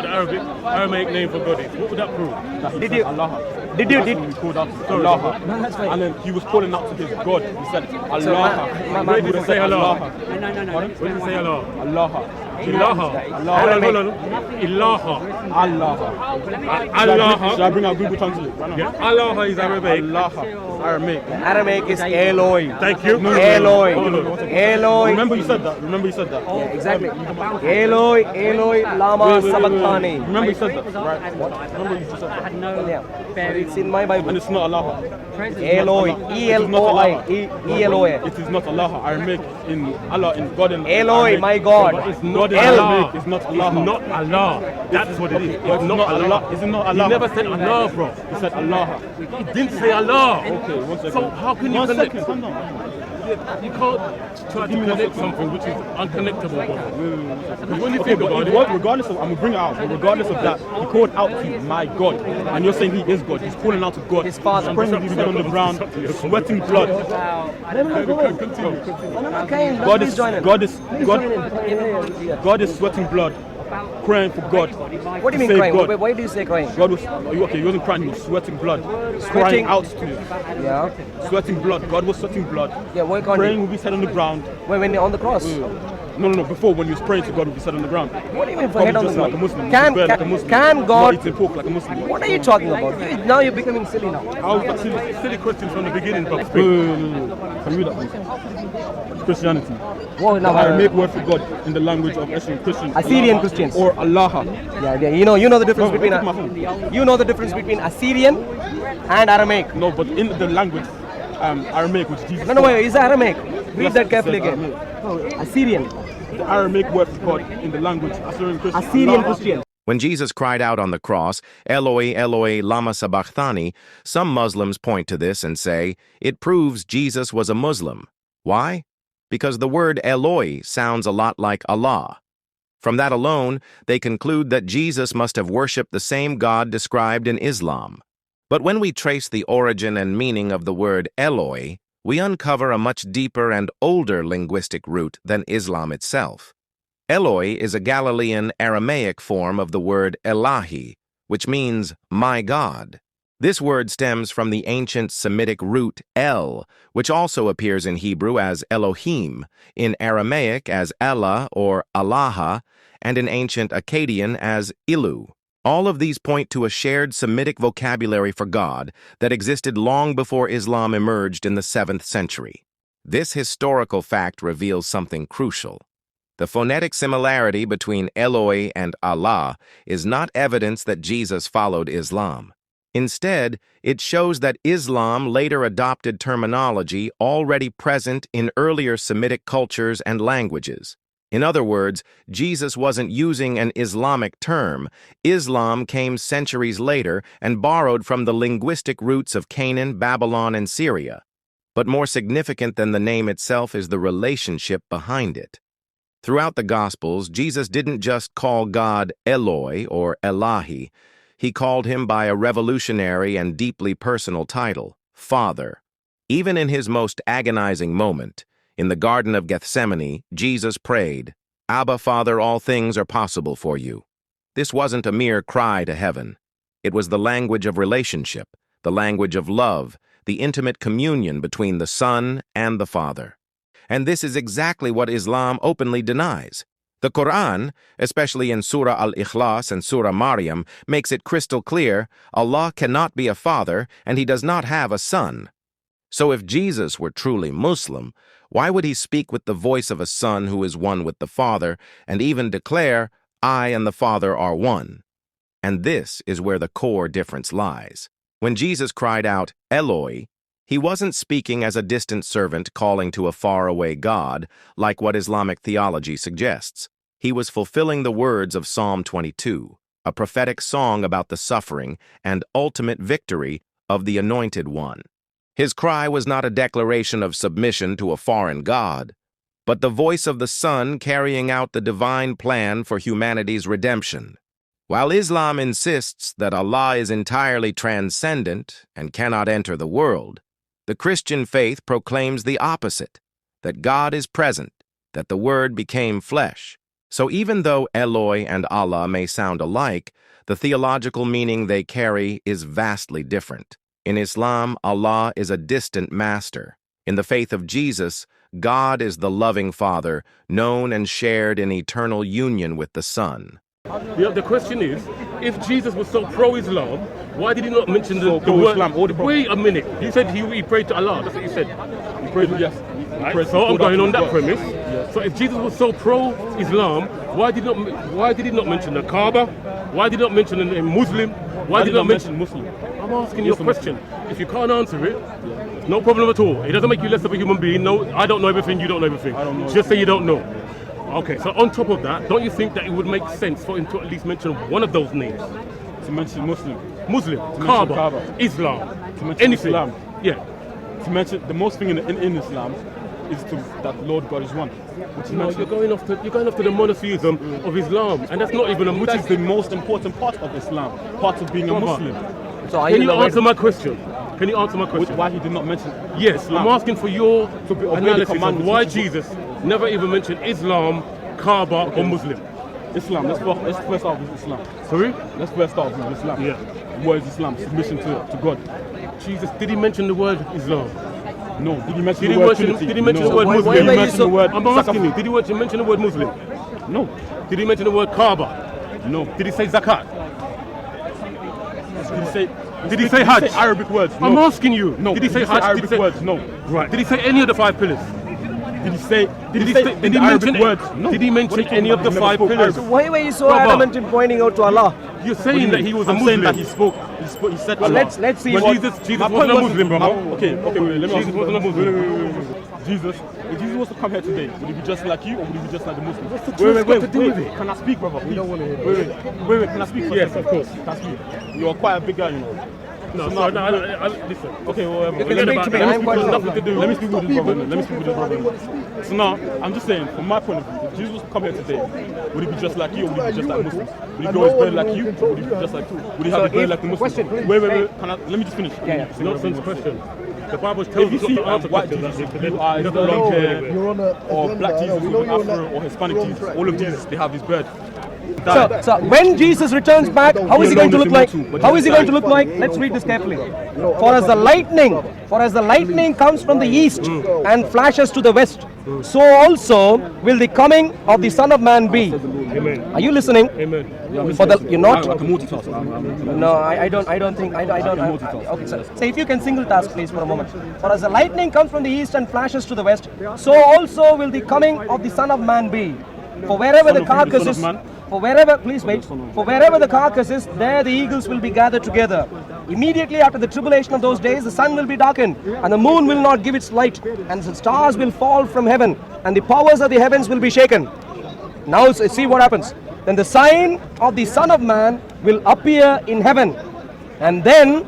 what the Aramaic name for God is? What would that prove? Did you? Did you? He called out to Allah. No, that's fine. And then he was calling out to his God. He said, Allah. Where did it say Allah? No. Where did it say Allah? Allah. Ilaha. Hold on. Ilaha. Allah. Allah. Should I bring out Google Translate? Right now? Yeah, Allah is Arabic. Allah. Aramaic. Aramaic is Eloi. Thank you. Eloi. Hold on. Eloi. Remember you said that. Yeah, exactly. Eloi, lama sabachthani. Remember you said that. Right. What? Remember you just said that. Yeah. It's in my Bible. And it's not Allah. Eloi. E-L-O-I. E-L-O-I. It is not Allah. Aramaic in Allah, in God and Eloi, Aramaic. my God. But it's not El. Allah. It's not Allah. It's not Allah. That's what it is. It's not Allah. Is it not Allah? He never said Allah, bro. He said Allah. He didn't say Allah. Okay, 1 second. So how can you One connect? second, calm down. You can't try to connect something which is unconnectable, bro. When you Okay, think but about it, regardless of, I'm gonna bring it out, but regardless of that, he called out to my God, and you're saying he is God. He's calling out to God. His father. Spraying with his head on the ground, sweating blood. God is sweating blood, crying for God. What do you mean Save crying? God. Why do you say crying? God was okay. He wasn't crying. He was sweating blood, crying out to him, Yeah. sweating blood. God was sweating blood, Yeah, why can't praying you? with his head on the ground. When you're on the cross. No. Before, when he was praying to God with his head on the ground. What do you mean for Probably head on the just ground? like a Muslim. Can like a Muslim. God? Not eating pork like a Muslim. What are you talking about? Now you're becoming silly now. How is that silly? silly questions from the beginning, bro. No. Can you read that, please? Christianity. Whoa, The now, Aramaic word for God in the language of Christians. Assyrian Allah, Christians. or Allah. Yeah, you know the difference No, between take my phone. you know the difference between Assyrian and Aramaic. No, but in the language Aramaic, which Jesus. No, wait, it's Aramaic. Read Yes, that it carefully says again. Aramaic. Assyrian. The Aramaic word for God in the language Assyrian Christians. Assyrian Allah. Christian. When Jesus cried out on the cross, Eloi, Eloi, lama sabachthani, some Muslims point to this and say, it proves Jesus was a Muslim. Why? Because the word Eloi sounds a lot like Allah. From that alone, they conclude that Jesus must have worshipped the same God described in Islam. But when we trace the origin and meaning of the word Eloi, we uncover a much deeper and older linguistic root than Islam itself. Eloi is a Galilean Aramaic form of the word Elahi, which means my God. This word stems from the ancient Semitic root El, which also appears in Hebrew as Elohim, in Aramaic as Allah or Elaha, and in ancient Akkadian as Ilu. All of these point to a shared Semitic vocabulary for God that existed long before Islam emerged in the 7th century. This historical fact reveals something crucial. The phonetic similarity between Eloi and Allah is not evidence that Jesus followed Islam. Instead, it shows that Islam later adopted terminology already present in earlier Semitic cultures and languages. In other words, Jesus wasn't using an Islamic term. Islam came centuries later and borrowed from the linguistic roots of Canaan, Babylon, and Syria. But more significant than the name itself is the relationship behind it. Throughout the Gospels, Jesus didn't just call God Eloi or Elahi. He called him by a revolutionary and deeply personal title, Father. Even in his most agonizing moment, in the Garden of Gethsemane, Jesus prayed, Abba, Father, all things are possible for you. This wasn't a mere cry to heaven. It was the language of relationship, the language of love, the intimate communion between the Son and the Father. And this is exactly what Islam openly denies. The Quran, especially in Surah Al-Ikhlas and Surah Maryam, makes it crystal clear Allah cannot be a father and he does not have a son. So if Jesus were truly Muslim, why would he speak with the voice of a son who is one with the Father and even declare, I and the Father are one? And this is where the core difference lies. When Jesus cried out, Eloi, he wasn't speaking as a distant servant calling to a faraway God, like what Islamic theology suggests. He was fulfilling the words of Psalm 22, a prophetic song about the suffering and ultimate victory of the Anointed One. His cry was not a declaration of submission to a foreign God, but the voice of the Son carrying out the divine plan for humanity's redemption. While Islam insists that Allah is entirely transcendent and cannot enter the world, the Christian faith proclaims the opposite, that God is present, that the Word became flesh, So even though Eloi and Allah may sound alike, the theological meaning they carry is vastly different. In Islam, Allah is a distant master. In the faith of Jesus, God is the loving Father, known and shared in eternal union with the Son. The question is, if Jesus was so pro-Islam, why did he not mention the word? Pro-Islam, all the Wait a minute. You said he prayed to Allah. That's what you said. He prayed, yes. Right, so I'm going on that premise. Yes. So if Jesus was so pro-Islam, why did he not mention the Kaaba? Why did he not mention a Muslim? Why did he not mention Muslim? I'm asking you a question. If you can't answer it, no problem at all. It doesn't make you less of a human being. No, I don't know everything, you don't know everything. I don't know. Just say you don't know. Okay, so on top of that, don't you think that it would make sense for him to at least mention one of those names? To mention Muslim. Kaaba, Islam, to mention anything. Islam. Yeah. To mention the most thing in Islam is that Lord God is one. Which No, you're going off to the monotheism of Islam, and that's not even a which is the most important part of Islam, part of being a Muslim. So Can you answer my question? Can you answer my question? Why he did not mention Yes, Islam? I'm asking for your obey the analysis of commandments why which is- Jesus never even mentioned Islam, Kaaba, or Muslim. Islam. Let's first start with Islam. Sorry? Let's first start with Islam. Yeah. What is Islam? Submission to God. Jesus, did he mention the word Islam? No. Did he mention Did the he word mention, Trinity? did he mention No. the word Why- Muslim? why Did he were you mention so- the word I'm asking you, sacrifice? did he mention the word Muslim? No. Did he mention the word Kaaba? No. Did he say zakat? Did he say Hajj? Arabic words? I'm No. asking you. No. Did he say Hajj? Arabic words? No. Right. Did he say any of the 5 pillars? Did he say? Did he in the Arabic words? No. Did he mention What are you talking any of the about? He never 5 spoke pillars? Arabic. why were you so Brother. adamant in pointing out to Allah? You're saying that he was a I'm Muslim. saying that he spoke. He said. Well, Allah. let's see But what. Jesus My wasn't point a wasn't- Muslim, brother. Okay, wait. Let me Jesus ask you. wasn't a Muslim. Wait. Jesus, if Jesus was to come here today, would he be just like you, or would he be just like the Muslims? What's the truth got to do with it? Can I speak, brother? Please? don't wanna hear Wait. Can I speak? For a Yes, second? of course. Can I speak? You're quite a big guy, you know. No, So sorry, now- listen. Okay, whatever. You can Forget speak about to me, that. I'm quite It's sure. nothing to do. Let me speak with this brother. So now, I'm just saying, from my point of view, if Jesus was to come here today, would he be just like you, or would he be just like Muslims? Would he grow his beard like you, or would he be just like you? Would he have his beard like the Muslims? question. Wait. Let me just finish. Yeah. Nonsense question. The Bible If tells you us not see to answer white questions Jesus, like this. blue eyes, It doesn't long belong hair, anywhere. You're on a or agenda. black I know. Jesus We with know an you're on afro a- or Hispanic you're on Jesus, track. all of Jesus, they have his beard. So when Jesus returns back, how is he going to look like? How is he going to look like? Let's read this carefully. For as the lightning comes from the east and flashes to the west, so also will the coming of the Son of Man be. Amen. Are you listening? Amen. For the you're not. I can multitask. No, I don't think. Okay, sir. So if you can single task, please, for a moment. For as the lightning comes from the east and flashes to the west, so also will the coming of the Son of Man be. For wherever the carcass is, please wait. For wherever the carcass is, there the eagles will be gathered together. Immediately after the tribulation of those days, the sun will be darkened, and the moon will not give its light, and the stars will fall from heaven, and the powers of the heavens will be shaken. Now see what happens. Then the sign of the Son of Man will appear in heaven, and then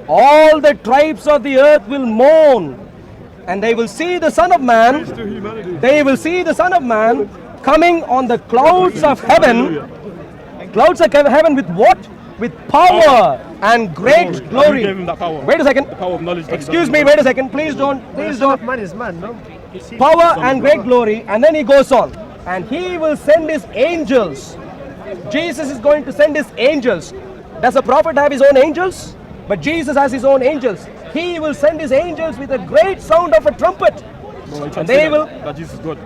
all the tribes of the earth will mourn, and they will see the Son of Man. They will see the Son of Man coming on the clouds of heaven. Clouds of heaven with what? With power and great glory. gave him that power. Wait a second. Power of knowledge. Excuse me, wait a second. Please don't. Man is man, no? Power and great glory. And then he goes on. And he will send his angels. Jesus is going to send his angels. Does a prophet have his own angels? But Jesus has his own angels. He will send his angels with a great sound of a trumpet. And they will. That Jesus is God.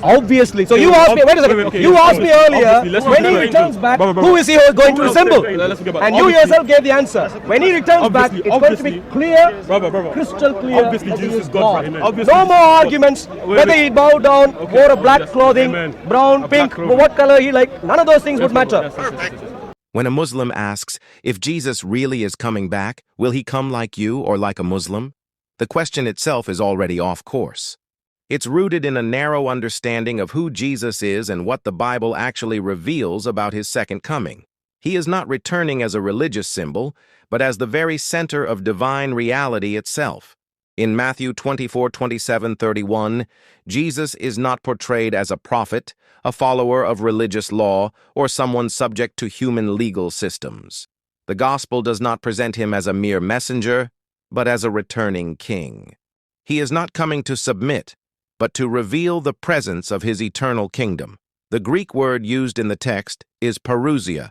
Obviously. So you asked me, wait a second. Okay, You asked me earlier, obviously, let's when look he at returns angels. back, Brother. who is he going to resemble? Let's forget about And you obviously- yourself gave the answer. When he returns back, Obviously- it's going to be clear, Brother. crystal clear. Obviously, that he Jesus is is God. God. Amen. Obviously, No Jesus more is God. arguments. Wait, Whether wait. he bowed down, wore a black clothing, Amen. brown, A black pink, clothing. what color he liked, none of those things would matter. When a Muslim asks, if Jesus really is coming back, will he come like you or like a Muslim? The question itself is already off course. It's rooted in a narrow understanding of who Jesus is and what the Bible actually reveals about his second coming. He is not returning as a religious symbol, but as the very center of divine reality itself. In Matthew 24:27-31, Jesus is not portrayed as a prophet, a follower of religious law, or someone subject to human legal systems. The gospel does not present him as a mere messenger, but as a returning king. He is not coming to submit, but to reveal the presence of his eternal kingdom. The Greek word used in the text is parousia,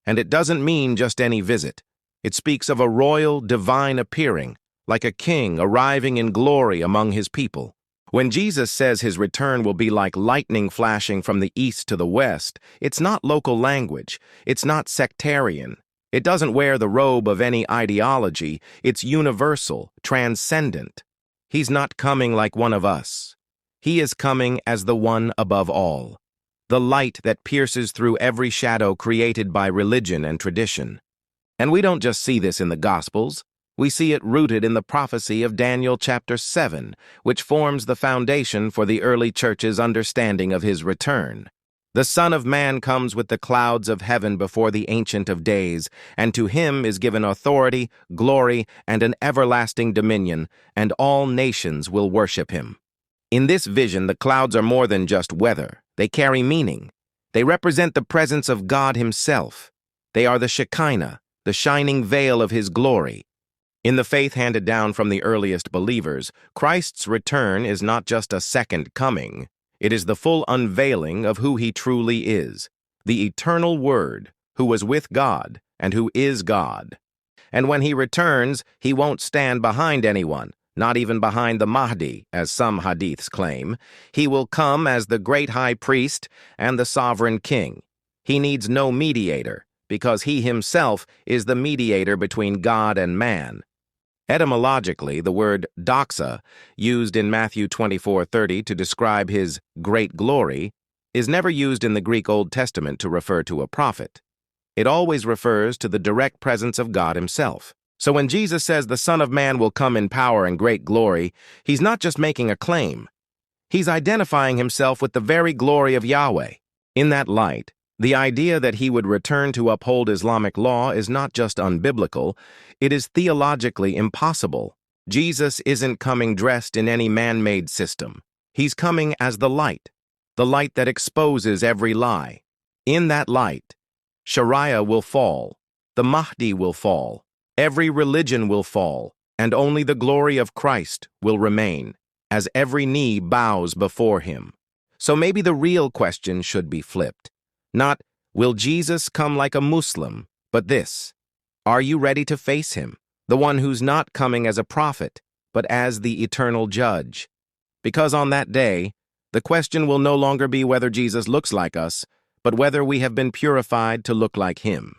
and it doesn't mean just any visit. It speaks of a royal, divine appearing, like a king arriving in glory among his people. When Jesus says his return will be like lightning flashing from the east to the west, it's not local language, it's not sectarian. It doesn't wear the robe of any ideology, it's universal, transcendent. He's not coming like one of us. He is coming as the one above all, the light that pierces through every shadow created by religion and tradition. And we don't just see this in the Gospels. We see it rooted in the prophecy of Daniel chapter 7, which forms the foundation for the early church's understanding of his return. The Son of Man comes with the clouds of heaven before the Ancient of Days, and to him is given authority, glory, and an everlasting dominion, and all nations will worship him. In this vision, the clouds are more than just weather. They carry meaning. They represent the presence of God himself. They are the Shekinah, the shining veil of his glory. In the faith handed down from the earliest believers, Christ's return is not just a second coming. It is the full unveiling of who he truly is, the eternal Word, who was with God and who is God. And when he returns, he won't stand behind anyone, not even behind the Mahdi, as some hadiths claim. He will come as the great high priest and the sovereign king. He needs no mediator, because he himself is the mediator between God and man. Etymologically, the word doxa, used in Matthew 24:30 to describe his great glory, is never used in the Greek Old Testament to refer to a prophet. It always refers to the direct presence of God himself. So when Jesus says the Son of Man will come in power and great glory, he's not just making a claim. He's identifying himself with the very glory of Yahweh. In that light, the idea that he would return to uphold Islamic law is not just unbiblical, it is theologically impossible. Jesus isn't coming dressed in any man-made system. He's coming as the light that exposes every lie. In that light, Sharia will fall, the Mahdi will fall, every religion will fall, and only the glory of Christ will remain, as every knee bows before him. So maybe the real question should be flipped. Not, will Jesus come like a Muslim, but this: are you ready to face him, the one who's not coming as a prophet, but as the eternal judge? Because on that day, the question will no longer be whether Jesus looks like us, but whether we have been purified to look like him.